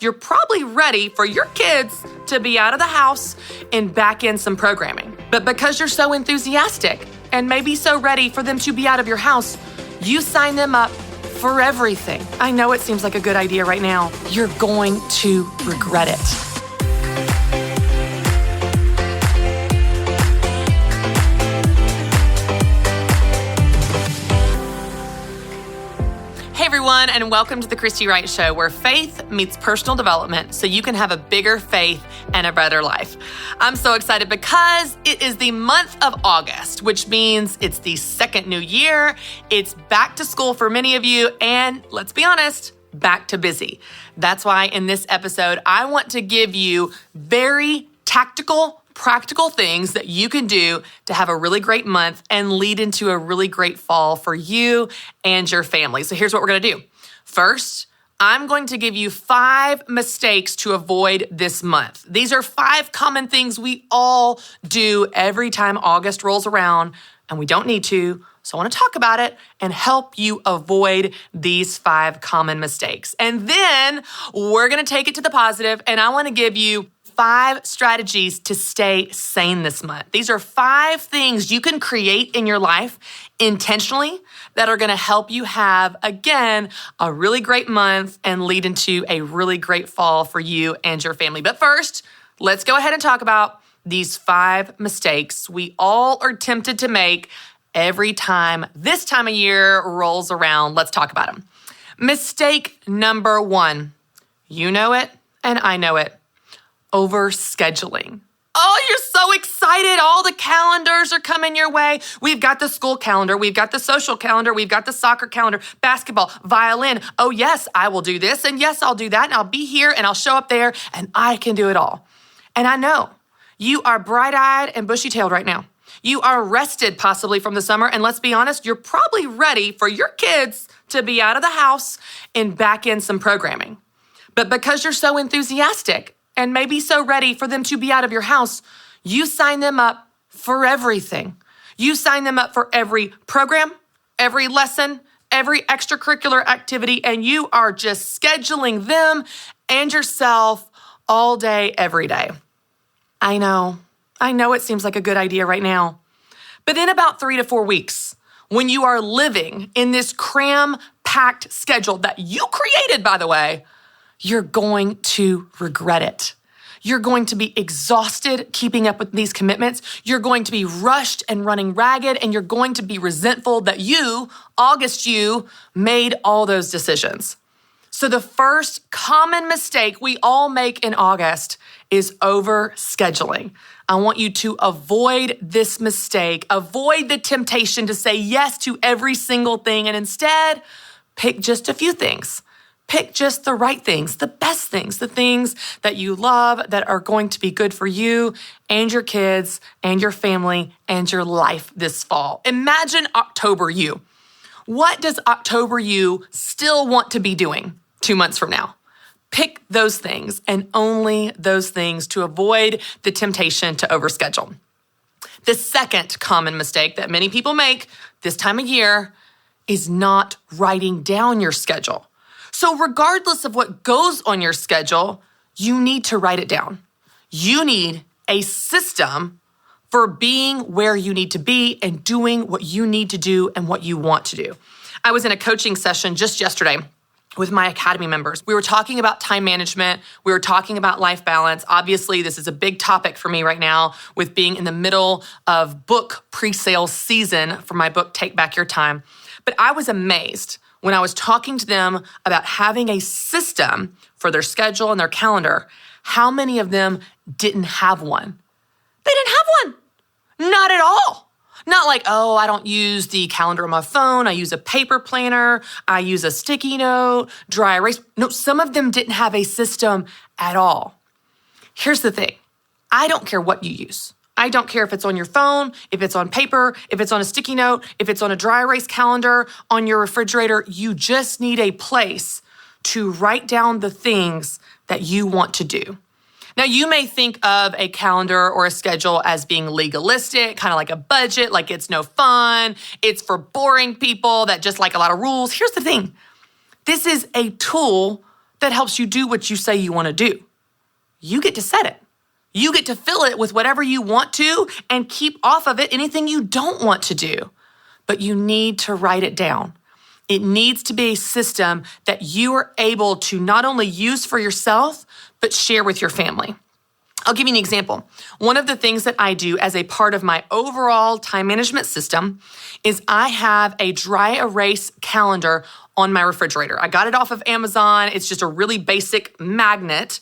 you're probably ready for your kids to be out of the house and back in some programming. But because you're so enthusiastic and maybe so ready for them to be out of your house, you sign them up for everything. I know it seems like a good idea right now. You're going to regret it. Hey everyone, and welcome to the Christy Wright Show, where faith meets personal development so you can have a bigger faith and a better life. I'm so excited because it is the month of August, which means it's the second new year. It's back to school for many of you, and let's be honest, back to busy. That's why in this episode, I want to give you very tactical, practical things that you can do to have a really great month and lead into a really great fall for you and your family. So here's what we're going to do. First, I'm going to give you 5 mistakes to avoid this month. These are 5 common things we all do every time August rolls around, and we don't need to. So I want to talk about it and help you avoid these 5 common mistakes. And then we're going to take it to the positive, and I want to give you 5 strategies to stay sane this month. These are 5 things you can create in your life intentionally that are going to help you have, again, a really great month and lead into a really great fall for you and your family. But first, let's go ahead and talk about these 5 mistakes we all are tempted to make every time this time of year rolls around. Let's talk about them. Mistake number 1. You know it, and I know it. Overscheduling. Oh, you're so excited. All the calendars are coming your way. We've got the school calendar. We've got the social calendar. We've got the soccer calendar, basketball, violin. Oh, yes, I will do this. And yes, I'll do that. And I'll be here and I'll show up there and I can do it all. And I know you are bright-eyed and bushy-tailed right now. You are rested possibly from the summer. And let's be honest, you're probably ready for your kids to be out of the house and back in some programming. But because you're so enthusiastic and maybe so ready for them to be out of your house, you sign them up for everything. You sign them up for every program, every lesson, every extracurricular activity, and you are just scheduling them and yourself all day, every day. I know it seems like a good idea right now. But in about 3 to 4 weeks, when you are living in this cram-packed schedule that you created, by the way, you're going to regret it. You're going to be exhausted keeping up with these commitments. You're going to be rushed and running ragged, and you're going to be resentful that you, August you, made all those decisions. So the first common mistake we all make in August is overscheduling. I want you to avoid this mistake, avoid the temptation to say yes to every single thing, and instead pick just a few things. Pick just the right things, the best things, the things that you love that are going to be good for you and your kids and your family and your life this fall. Imagine October you. What does October you still want to be doing 2 months from now? Pick those things and only those things to avoid the temptation to overschedule. The second common mistake that many people make this time of year is not writing down your schedule. So regardless of what goes on your schedule, you need to write it down. You need a system for being where you need to be and doing what you need to do and what you want to do. I was in a coaching session just yesterday with my Academy members. We were talking about time management. We were talking about life balance. Obviously, this is a big topic for me right now with being in the middle of book pre-sale season for my book, Take Back Your Time. But I was amazed when I was talking to them about having a system for their schedule and their calendar, how many of them didn't have one? They didn't have one. Not at all. Not like, oh, I don't use the calendar on my phone. I use a paper planner. I use a sticky note, dry erase. No, some of them didn't have a system at all. Here's the thing. I don't care what you use. I don't care if it's on your phone, if it's on paper, if it's on a sticky note, if it's on a dry erase calendar, on your refrigerator. You just need a place to write down the things that you want to do. Now, you may think of a calendar or a schedule as being legalistic, kind of like a budget, like it's no fun. It's for boring people that just like a lot of rules. Here's the thing. This is a tool that helps you do what you say you want to do. You get to set it. You get to fill it with whatever you want to and keep off of it anything you don't want to do. But you need to write it down. It needs to be a system that you are able to not only use for yourself, but share with your family. I'll give you an example. One of the things that I do as a part of my overall time management system is I have a dry erase calendar on my refrigerator. I got it off of Amazon. It's just a really basic magnet.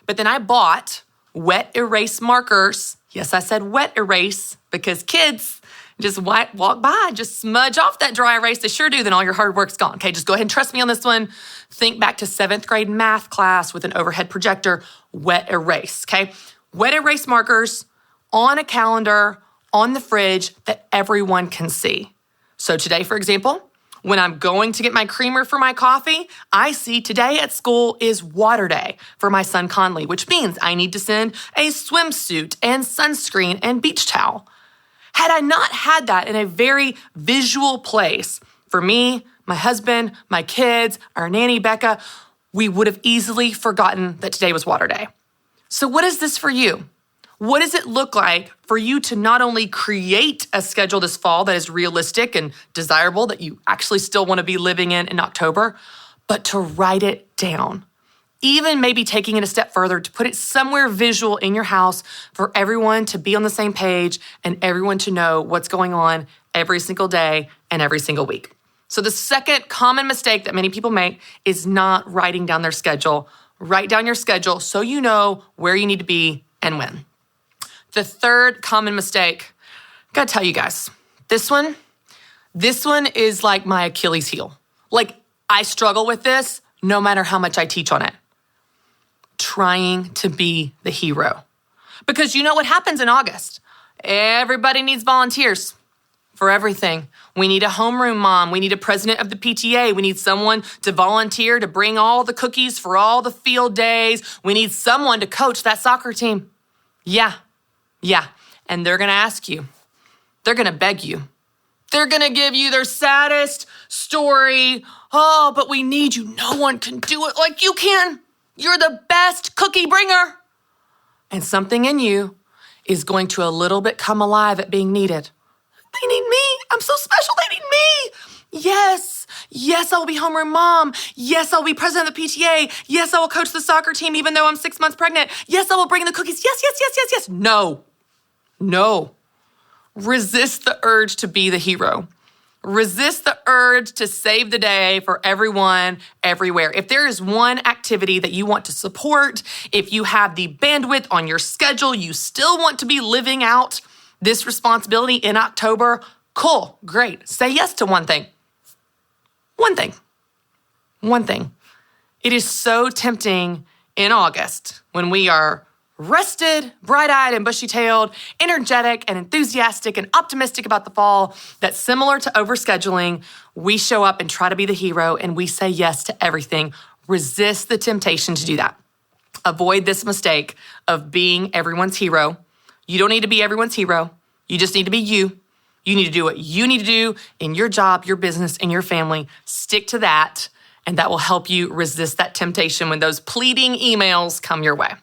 But then I bought wet erase markers. Yes, I said wet erase because kids just walk by, just smudge off that dry erase. They sure do, then all your hard work's gone. Okay, just go ahead and trust me on this one. Think back to 7th grade math class with an overhead projector, wet erase, okay? Wet erase markers on a calendar, on the fridge that everyone can see. So today, for example, when I'm going to get my creamer for my coffee, I see today at school is water day for my son Conley, which means I need to send a swimsuit and sunscreen and beach towel. Had I not had that in a very visual place for me, my husband, my kids, our nanny Becca, we would have easily forgotten that today was water day. So what is this for you? What does it look like for you to not only create a schedule this fall that is realistic and desirable, that you actually still want to be living in October, but to write it down? Even maybe taking it a step further to put it somewhere visual in your house for everyone to be on the same page and everyone to know what's going on every single day and every single week. So the second common mistake that many people make is not writing down their schedule. Write down your schedule so you know where you need to be and when. The third common mistake, I gotta tell you guys, this one is like my Achilles heel. Like I struggle with this no matter how much I teach on it. Trying to be the hero. Because you know what happens in August? Everybody needs volunteers for everything. We need a homeroom mom. We need a president of the PTA. We need someone to volunteer to bring all the cookies for all the field days. We need someone to coach that soccer team. Yeah. And they're going to ask you. They're going to beg you. They're going to give you their saddest story. Oh, but we need you. No one can do it like you can. You're the best cookie bringer. And something in you is going to a little bit come alive at being needed. They need me. I'm so special. They need me. Yes, I will be homeroom mom. Yes, I will be president of the PTA. Yes, I will coach the soccer team even though I'm 6 months pregnant. Yes, I will bring in the cookies. Yes. No. Resist the urge to be the hero. Resist the urge to save the day for everyone, everywhere. If there is one activity that you want to support, if you have the bandwidth on your schedule, you still want to be living out this responsibility in October, cool, great. Say yes to one thing. One thing. It is so tempting in August when we are rested, bright-eyed and bushy-tailed, energetic and enthusiastic and optimistic about the fall, that similar to overscheduling, we show up and try to be the hero and we say yes to everything. Resist the temptation to do that. Avoid this mistake of being everyone's hero. You don't need to be everyone's hero. You just need to be you. You need to do what you need to do in your job, your business, and your family. Stick to that, and that will help you resist that temptation when those pleading emails come your way.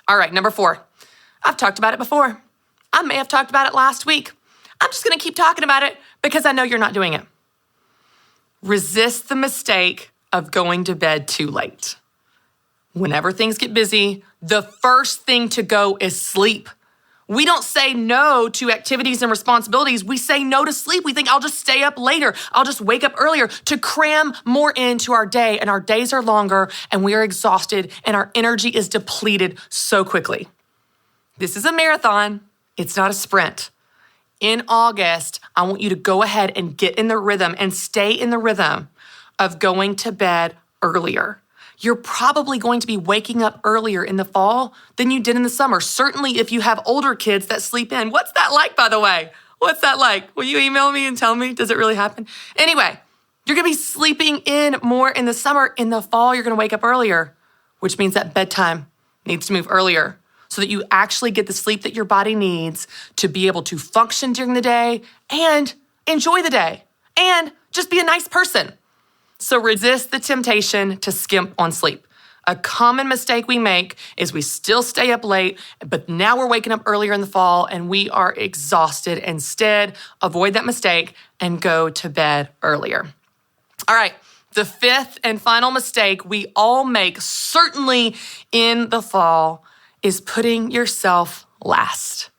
All right, number 4. I've talked about it before. I may have talked about it last week. I'm just going to keep talking about it because I know you're not doing it. Resist the mistake of going to bed too late. Whenever things get busy, the first thing to go is sleep. We don't say no to activities and responsibilities. We say no to sleep. We think, I'll just stay up later. I'll just wake up earlier to cram more into our day. And our days are longer and we are exhausted and our energy is depleted so quickly. This is a marathon. It's not a sprint. In August, I want you to go ahead and get in the rhythm and stay in the rhythm of going to bed earlier. You're probably going to be waking up earlier in the fall than you did in the summer. Certainly if you have older kids that sleep in. What's that like, by the way? What's that like? Will you email me and tell me? Does it really happen? Anyway, you're going to be sleeping in more in the summer. In the fall, you're going to wake up earlier, which means that bedtime needs to move earlier so that you actually get the sleep that your body needs to be able to function during the day and enjoy the day and just be a nice person. So resist the temptation to skimp on sleep. A common mistake we make is we still stay up late, but now we're waking up earlier in the fall and we are exhausted. Instead, avoid that mistake and go to bed earlier. All right, the fifth and final mistake we all make, certainly in the fall, is putting yourself last.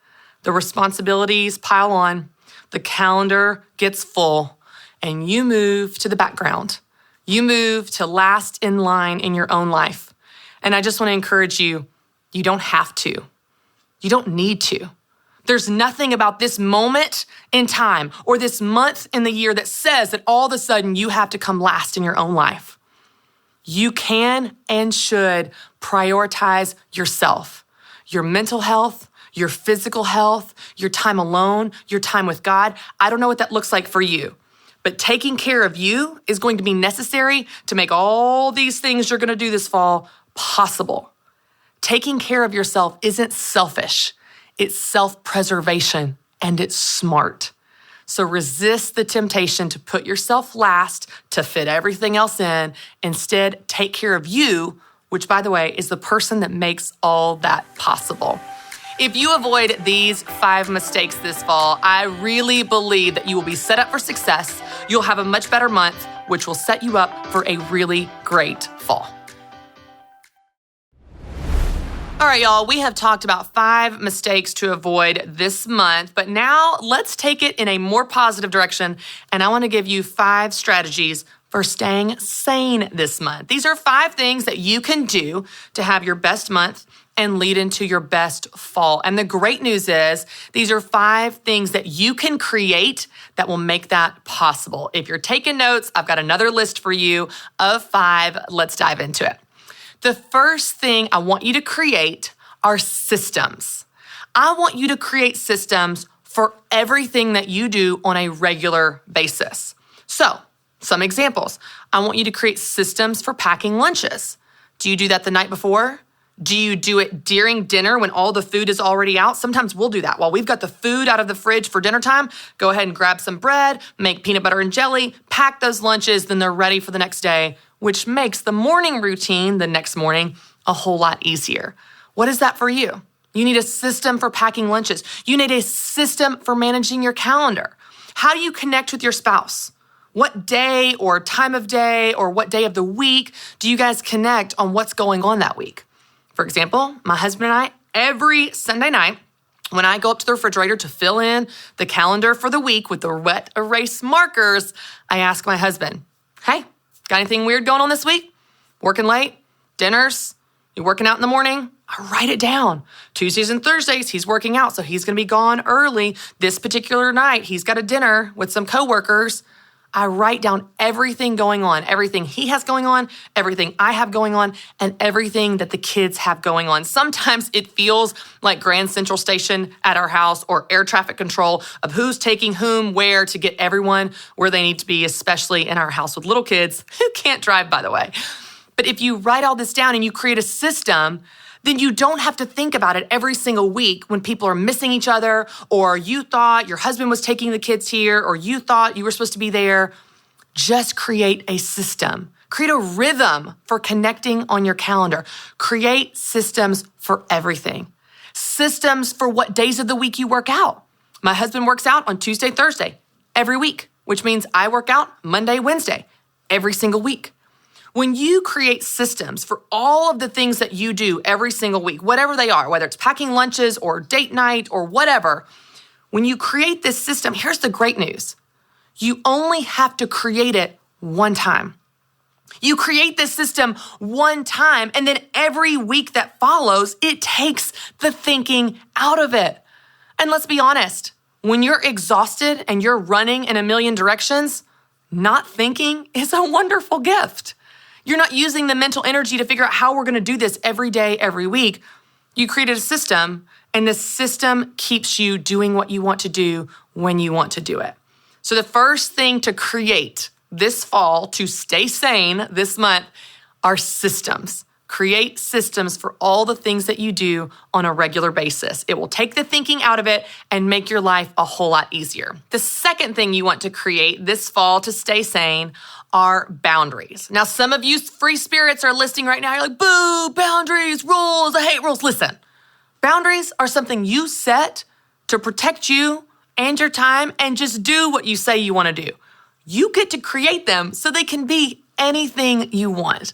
The responsibilities pile on, the calendar gets full, and you move to the background. You move to last in line in your own life. And I just want to encourage you, you don't have to. You don't need to. There's nothing about this moment in time or this month in the year that says that all of a sudden you have to come last in your own life. You can and should prioritize yourself, your mental health, your physical health, your time alone, your time with God. I don't know what that looks like for you, but taking care of you is going to be necessary to make all these things you're going to do this fall possible. Taking care of yourself isn't selfish. It's self-preservation, and it's smart. So resist the temptation to put yourself last to fit everything else in. Instead, take care of you, which, by the way, is the person that makes all that possible. If you avoid these 5 mistakes this fall, I really believe that you will be set up for success. You'll have a much better month, which will set you up for a really great fall. All right, y'all, we have talked about 5 mistakes to avoid this month, but now let's take it in a more positive direction, and I want to give you 5 strategies for staying sane this month. These are 5 things that you can do to have your best month and lead into your best fall. And the great news is these are 5 things that you can create that will make that possible. If you're taking notes, I've got another list for you of 5. Let's dive into it. The first thing I want you to create are systems. I want you to create systems for everything that you do on a regular basis. So, some examples. I want you to create systems for packing lunches. Do you do that the night before? Do you do it during dinner when all the food is already out? Sometimes we'll do that. While we've got the food out of the fridge for dinner time, go ahead and grab some bread, make peanut butter and jelly, pack those lunches, then they're ready for the next day, which makes the morning routine the next morning a whole lot easier. What is that for you? You need a system for packing lunches. You need a system for managing your calendar. How do you connect with your spouse? What day or time of day or what day of the week do you guys connect on what's going on that week? For example, my husband and I, every Sunday night, when I go up to the refrigerator to fill in the calendar for the week with the wet erase markers, I ask my husband, hey, got anything weird going on this week? Working late? Dinners? You working out in the morning? I write it down. Tuesdays and Thursdays, he's working out, so he's going to be gone early. This particular night, he's got a dinner with some coworkers. I write down everything going on, everything he has going on, everything I have going on, and everything that the kids have going on. Sometimes it feels like Grand Central Station at our house or air traffic control of who's taking whom where to get everyone where they need to be, especially in our house with little kids who can't drive, by the way. But if you write all this down and you create a system, then you don't have to think about it every single week when people are missing each other, or you thought your husband was taking the kids here, or you thought you were supposed to be there. Just create a system. Create a rhythm for connecting on your calendar. Create systems for everything. Systems for what days of the week you work out. My husband works out on Tuesday, Thursday, every week, which means I work out Monday, Wednesday, every single week. When you create systems for all of the things that you do every single week, whatever they are, whether it's packing lunches or date night or whatever, when you create this system, here's the great news. You only have to create it one time. You create this system one time, and then every week that follows, it takes the thinking out of it. And let's be honest, when you're exhausted and you're running in a million directions, not thinking is a wonderful gift. You're not using the mental energy to figure out how we're going to do this every day, every week. You created a system, and the system keeps you doing what you want to do when you want to do it. So the first thing to create this fall to stay sane this month are systems. Create systems for all the things that you do on a regular basis. It will take the thinking out of it and make your life a whole lot easier. The second thing you want to create this fall to stay sane are boundaries. Now, some of you free spirits are listening right now. You're like, boo, boundaries, rules, I hate rules. Listen, boundaries are something you set to protect you and your time and just do what you say you want to do. You get to create them so they can be anything you want.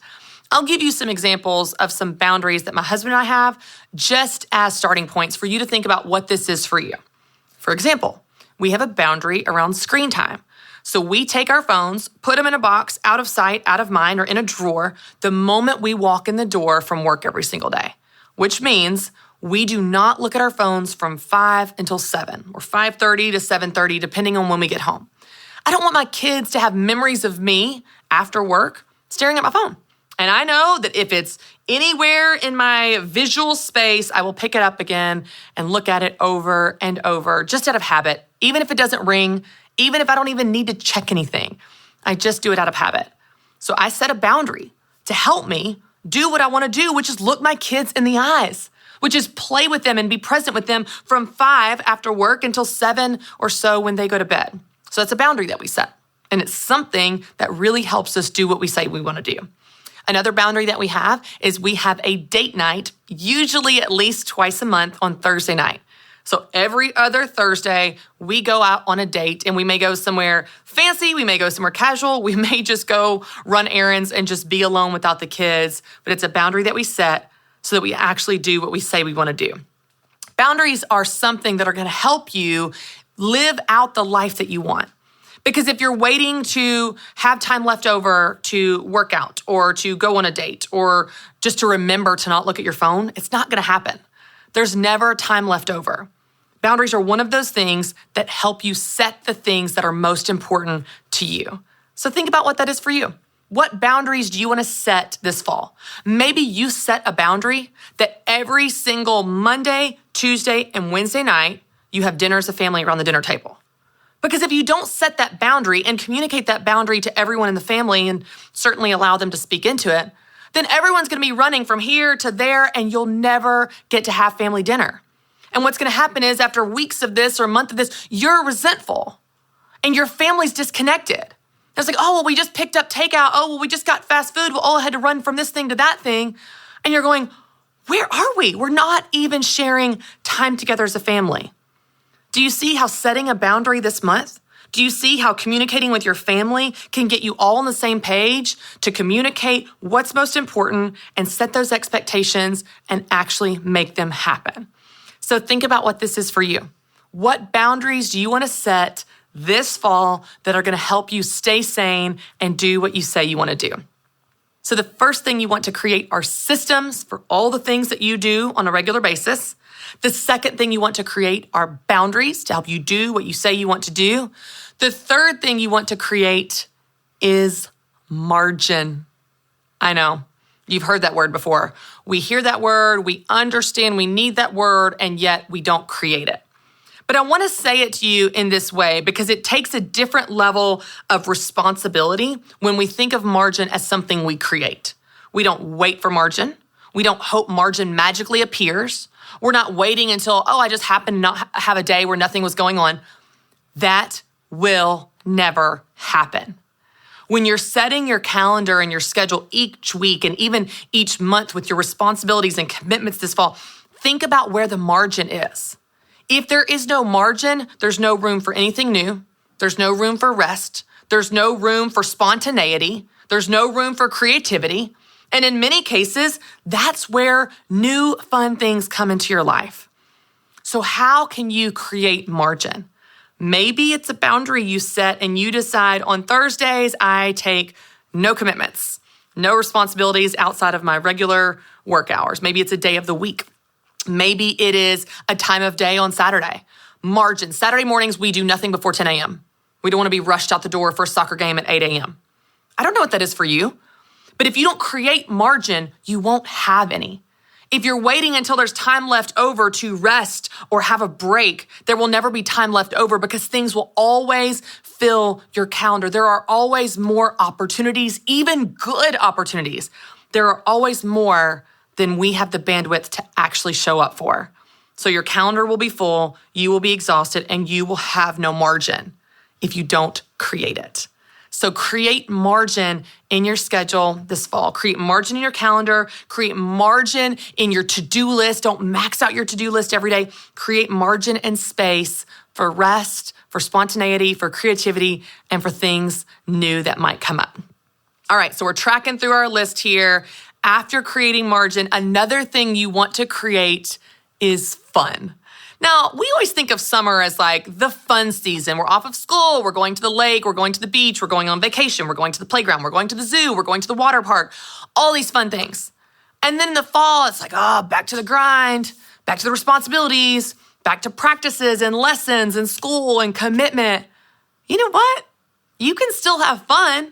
I'll give you some examples of some boundaries that my husband and I have just as starting points for you to think about what this is for you. For example, we have a boundary around screen time. So we take our phones, put them in a box, out of sight, out of mind, or in a drawer the moment we walk in the door from work every single day, which means we do not look at our phones from 5 until 7 or 5:30 to 7:30, depending on when we get home. I don't want my kids to have memories of me after work staring at my phone. And I know that if it's anywhere in my visual space, I will pick it up again and look at it over and over, just out of habit, even if it doesn't ring, even if I don't even need to check anything. I just do it out of habit. So I set a boundary to help me do what I want to do, which is look my kids in the eyes, which is play with them and be present with them from 5 after work until 7 or so when they go to bed. So that's a boundary that we set. And it's something that really helps us do what we say we want to do. Another boundary that we have is we have a date night, usually at least twice a month on Thursday night. So every other Thursday, we go out on a date and we may go somewhere fancy, we may go somewhere casual, we may just go run errands and just be alone without the kids. But it's a boundary that we set so that we actually do what we say we want to do. Boundaries are something that are going to help you live out the life that you want. Because if you're waiting to have time left over to work out or to go on a date or just to remember to not look at your phone, it's not going to happen. There's never time left over. Boundaries are one of those things that help you set the things that are most important to you. So think about what that is for you. What boundaries do you want to set this fall? Maybe you set a boundary that every single Monday, Tuesday, and Wednesday night, you have dinner as a family around the dinner table. Because if you don't set that boundary and communicate that boundary to everyone in the family and certainly allow them to speak into it, then everyone's going to be running from here to there and you'll never get to have family dinner. And what's going to happen is after weeks of this or a month of this, you're resentful and your family's disconnected. It's like, oh, well, we just picked up takeout. Oh, well, we just got fast food. Well, I had to run from this thing to that thing. And you're going, where are we? We're not even sharing time together as a family. Do you see how setting a boundary this month? Do you see how communicating with your family can get you all on the same page to communicate what's most important and set those expectations and actually make them happen? So think about what this is for you. What boundaries do you want to set this fall that are going to help you stay sane and do what you say you want to do? So the first thing you want to create are systems for all the things that you do on a regular basis. The second thing you want to create are boundaries to help you do what you say you want to do. The third thing you want to create is margin. I know, you've heard that word before. We hear that word, we understand we need that word, and yet we don't create it. But I want to say it to you in this way because it takes a different level of responsibility when we think of margin as something we create. We don't wait for margin. We don't hope margin magically appears. We're not waiting until, I just happened to not have a day where nothing was going on. That will never happen. When you're setting your calendar and your schedule each week and even each month with your responsibilities and commitments this fall, think about where the margin is. If there is no margin, there's no room for anything new. There's no room for rest. There's no room for spontaneity. There's no room for creativity. And in many cases, that's where new fun things come into your life. So how can you create margin? Maybe it's a boundary you set and you decide on Thursdays, I take no commitments, no responsibilities outside of my regular work hours. Maybe it's a day of the week. Maybe it is a time of day on Saturday. Margin. Saturday mornings, we do nothing before 10 a.m. We don't want to be rushed out the door for a soccer game at 8 a.m. I don't know what that is for you, but if you don't create margin, you won't have any. If you're waiting until there's time left over to rest or have a break, there will never be time left over because things will always fill your calendar. There are always more opportunities, even good opportunities, there are always more than we have the bandwidth to actually show up for. So your calendar will be full, you will be exhausted, and you will have no margin if you don't create it. So create margin in your schedule this fall. Create margin in your calendar. Create margin in your to-do list. Don't max out your to-do list every day. Create margin and space for rest, for spontaneity, for creativity, and for things new that might come up. All right, so we're tracking through our list here. After creating margin, another thing you want to create is fun. Now, we always think of summer as like the fun season. We're off of school, we're going to the lake, we're going to the beach, we're going on vacation, we're going to the playground, we're going to the zoo, we're going to the water park, all these fun things. And then in the fall, it's like, back to the grind, back to the responsibilities, back to practices and lessons and school and commitment. You know what? You can still have fun.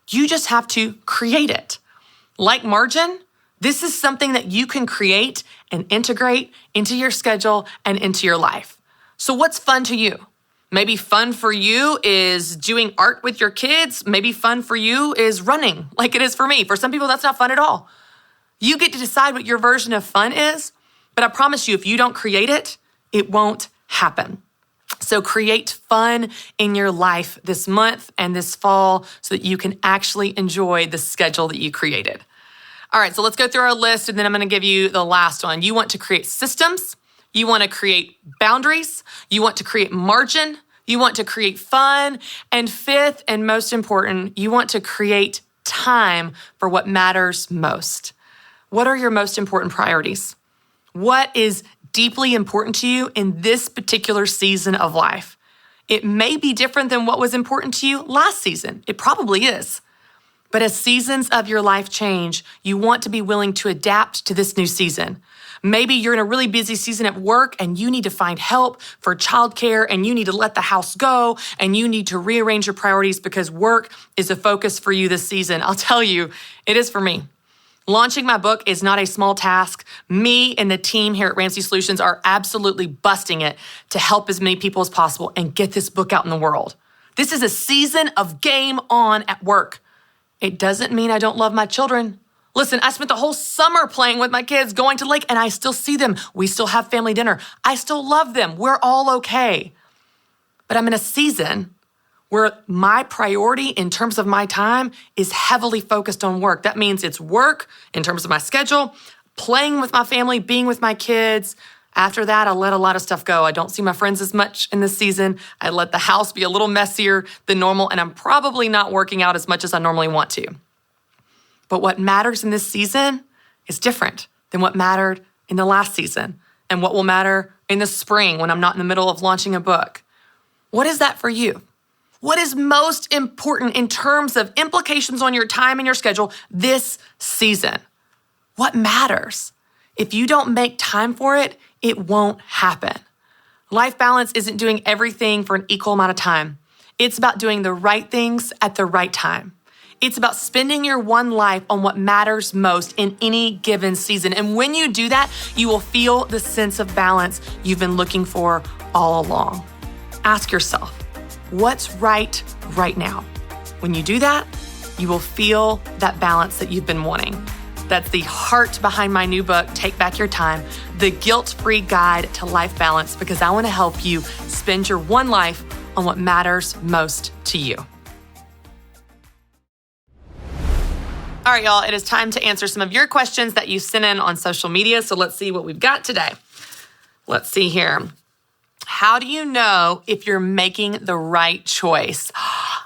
You just have to create it. Like margin, this is something that you can create and integrate into your schedule and into your life. So what's fun to you? Maybe fun for you is doing art with your kids. Maybe fun for you is running like it is for me. For some people, that's not fun at all. You get to decide what your version of fun is, but I promise you, if you don't create it, it won't happen. So create fun in your life this month and this fall so that you can actually enjoy the schedule that you created. All right, so let's go through our list, and then I'm going to give you the last one. You want to create systems. You want to create boundaries. You want to create margin. You want to create fun. And fifth, and most important, you want to create time for what matters most. What are your most important priorities? What is deeply important to you in this particular season of life? It may be different than what was important to you last season. It probably is. But as seasons of your life change, you want to be willing to adapt to this new season. Maybe you're in a really busy season at work and you need to find help for childcare and you need to let the house go and you need to rearrange your priorities because work is a focus for you this season. I'll tell you, it is for me. Launching my book is not a small task. Me and the team here at Ramsey Solutions are absolutely busting it to help as many people as possible and get this book out in the world. This is a season of game on at work. It doesn't mean I don't love my children. Listen, I spent the whole summer playing with my kids, going to the lake, and I still see them. We still have family dinner. I still love them. We're all okay. But I'm in a season where my priority in terms of my time is heavily focused on work. That means it's work in terms of my schedule, playing with my family, being with my kids. After that, I let a lot of stuff go. I don't see my friends as much in this season. I let the house be a little messier than normal, and I'm probably not working out as much as I normally want to. But what matters in this season is different than what mattered in the last season and what will matter in the spring when I'm not in the middle of launching a book. What is that for you? What is most important in terms of implications on your time and your schedule this season? What matters? If you don't make time for it, it won't happen. Life balance isn't doing everything for an equal amount of time. It's about doing the right things at the right time. It's about spending your one life on what matters most in any given season. And when you do that, you will feel the sense of balance you've been looking for all along. Ask yourself, what's right now? When you do that, you will feel that balance that you've been wanting. That's the heart behind my new book, Take Back Your Time, the guilt-free guide to life balance, because I want to help you spend your one life on what matters most to you. All right, y'all, it is time to answer some of your questions that you sent in on social media. So let's see what we've got today. Let's see here. How do you know if you're making the right choice?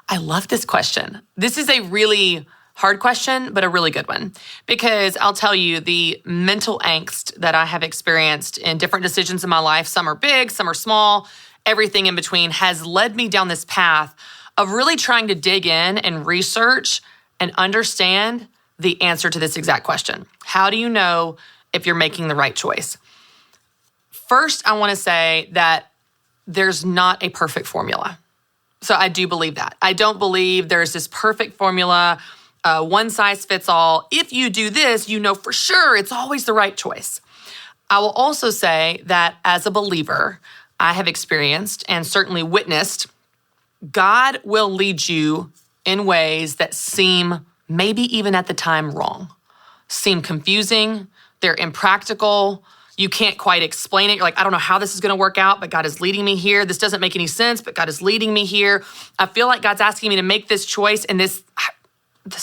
I love this question. This is a really hard question, but a really good one, because I'll tell you the mental angst that I have experienced in different decisions in my life, some are big, some are small, everything in between, has led me down this path of really trying to dig in and research and understand the answer to this exact question. How do you know if you're making the right choice? First, I want to say that there's not a perfect formula. So I do believe that. I don't believe there's this perfect formula, one size fits all. If you do this, you know for sure it's always the right choice. I will also say that as a believer, I have experienced and certainly witnessed, God will lead you in ways that seem maybe even at the time wrong. seem confusing. They're impractical. You can't quite explain it. You're like, I don't know how this is going to work out, but God is leading me here. This doesn't make any sense, but God is leading me here. I feel like God's asking me to make this choice, and this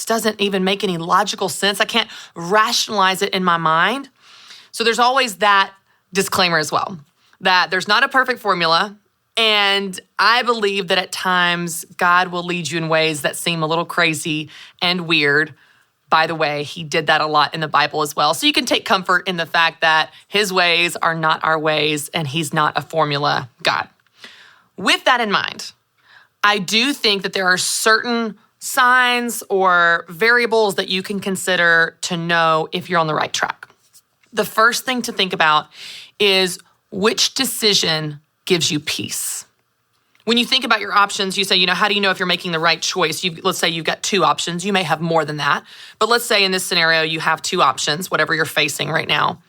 doesn't even make any logical sense. I can't rationalize it in my mind. So there's always that disclaimer as well, that there's not a perfect formula. And I believe that at times God will lead you in ways that seem a little crazy and weird. By the way, he did that a lot in the Bible as well. So you can take comfort in the fact that his ways are not our ways and he's not a formula God. With that in mind, I do think that there are certain signs or variables that you can consider to know if you're on the right track. The first thing to think about is which decision gives you peace. When you think about your options, you say, how do you know if you're making the right choice? Let's say you've got two options. You may have more than that. But let's say in this scenario, you have two options, whatever you're facing right now.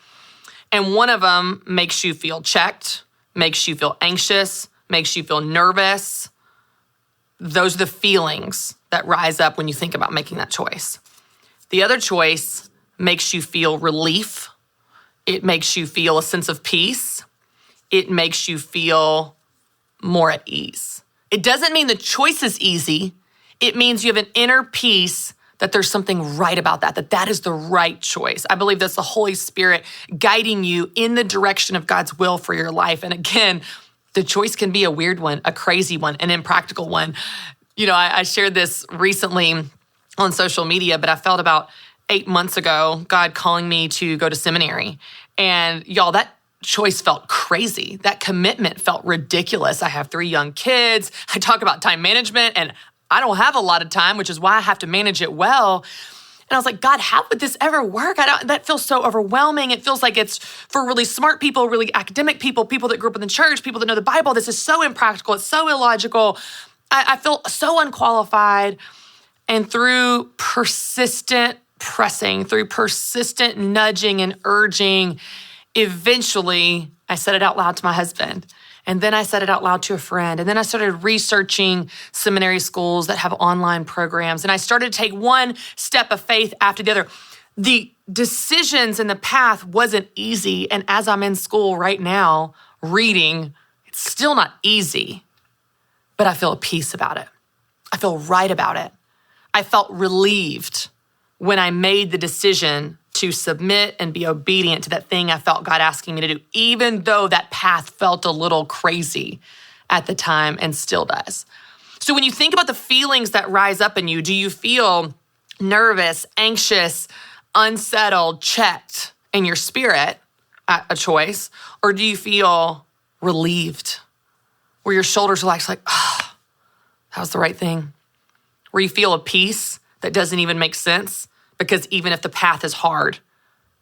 And one of them makes you feel checked, makes you feel anxious, makes you feel nervous. Those are the feelings that rise up when you think about making that choice. The other choice makes you feel relief. It makes you feel a sense of peace. It makes you feel more at ease. It doesn't mean the choice is easy. It means you have an inner peace that there's something right about that is the right choice. I believe that's the Holy Spirit guiding you in the direction of God's will for your life. And again, the choice can be a weird one, a crazy one, an impractical one. I shared this recently on social media, but I felt about 8 months ago, God calling me to go to seminary. And y'all, that choice felt crazy. That commitment felt ridiculous. I have 3 young kids. I talk about time management, and I don't have a lot of time, which is why I have to manage it well. And I was like, God, how would this ever work? That feels so overwhelming. It feels like it's for really smart people, really academic people, people that grew up in the church, people that know the Bible. This is so impractical. It's so illogical. I feel so unqualified. And through persistent pressing, through persistent nudging and urging, eventually, I said it out loud to my husband. And then I said it out loud to a friend. And then I started researching seminary schools that have online programs. And I started to take one step of faith after the other. The decisions in the path wasn't easy. And as I'm in school right now, reading, it's still not easy. But I feel a peace about it. I feel right about it. I felt relieved when I made the decision to submit and be obedient to that thing I felt God asking me to do, even though that path felt a little crazy at the time and still does. So when you think about the feelings that rise up in you, do you feel nervous, anxious, unsettled, checked in your spirit at a choice? Or do you feel relieved, where your shoulders relax like, that was the right thing? Where you feel a peace that doesn't even make sense? Because even if the path is hard,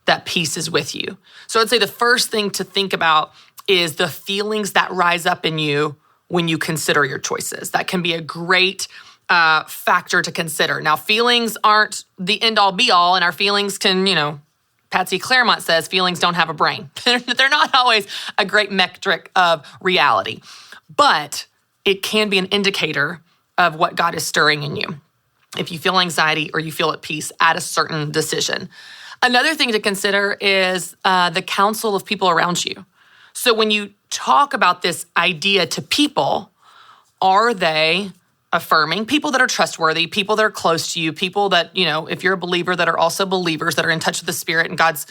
that peace is with you. So I'd say the first thing to think about is the feelings that rise up in you when you consider your choices. That can be a great factor to consider. Now, feelings aren't the end-all be-all, and our feelings can, Patsy Claremont says feelings don't have a brain. They're not always a great metric of reality, but it can be an indicator of what God is stirring in you. If you feel anxiety or you feel at peace at a certain decision. Another thing to consider is the counsel of people around you. So when you talk about this idea to people, are they affirming? People that are trustworthy, people that are close to you, people that, if you're a believer, that are also believers, that are in touch with the Spirit and God's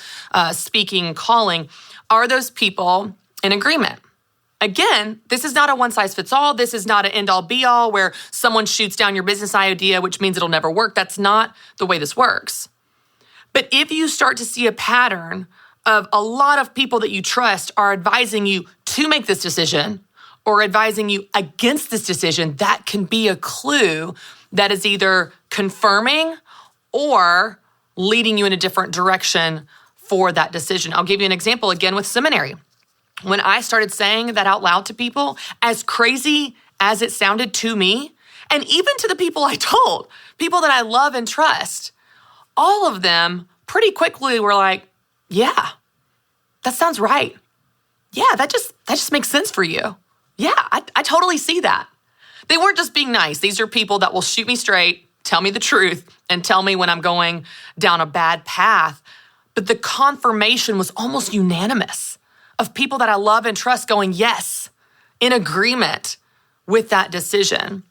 speaking and calling, are those people in agreement? Again, this is not a one-size-fits-all. This is not an end-all be-all where someone shoots down your business idea, which means it'll never work. That's not the way this works. But if you start to see a pattern of a lot of people that you trust are advising you to make this decision or advising you against this decision, that can be a clue that is either confirming or leading you in a different direction for that decision. I'll give you an example again with seminary. When I started saying that out loud to people, as crazy as it sounded to me, and even to the people I told, people that I love and trust, all of them pretty quickly were like, yeah, that sounds right. Yeah, that just makes sense for you. Yeah, I totally see that. They weren't just being nice. These are people that will shoot me straight, tell me the truth and tell me when I'm going down a bad path. But the confirmation was almost unanimous of people that I love and trust going, yes, in agreement with that decision.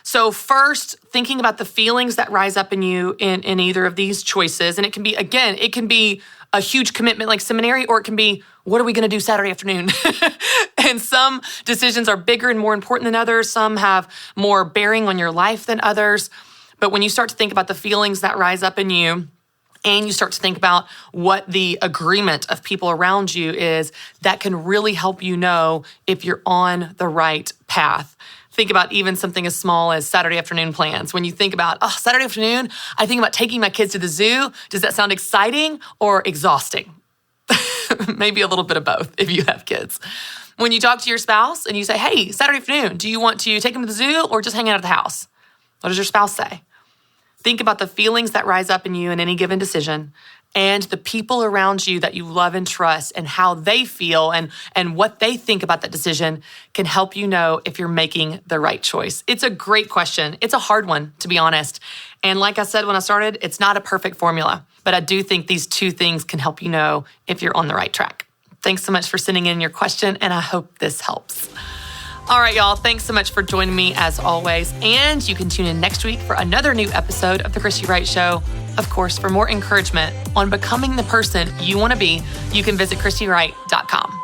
So first, thinking about the feelings that rise up in you in either of these choices. And it can be, again, it can be a huge commitment like seminary, or it can be, what are we going to do Saturday afternoon? And some decisions are bigger and more important than others. Some have more bearing on your life than others. But when you start to think about the feelings that rise up in you, and you start to think about what the agreement of people around you is, that can really help you know if you're on the right path. Think about even something as small as Saturday afternoon plans. When you think about, Saturday afternoon, I think about taking my kids to the zoo. Does that sound exciting or exhausting? Maybe a little bit of both if you have kids. When you talk to your spouse and you say, hey, Saturday afternoon, do you want to take them to the zoo or just hang out at the house? What does your spouse say? Think about the feelings that rise up in you in any given decision, and the people around you that you love and trust, and how they feel and what they think about that decision can help you know if you're making the right choice. It's a great question. It's a hard one, to be honest. And like I said when I started, it's not a perfect formula, but I do think these two things can help you know if you're on the right track. Thanks so much for sending in your question, and I hope this helps. All right, y'all, thanks so much for joining me as always. And you can tune in next week for another new episode of The Christy Wright Show. Of course, for more encouragement on becoming the person you want to be, you can visit ChristyWright.com.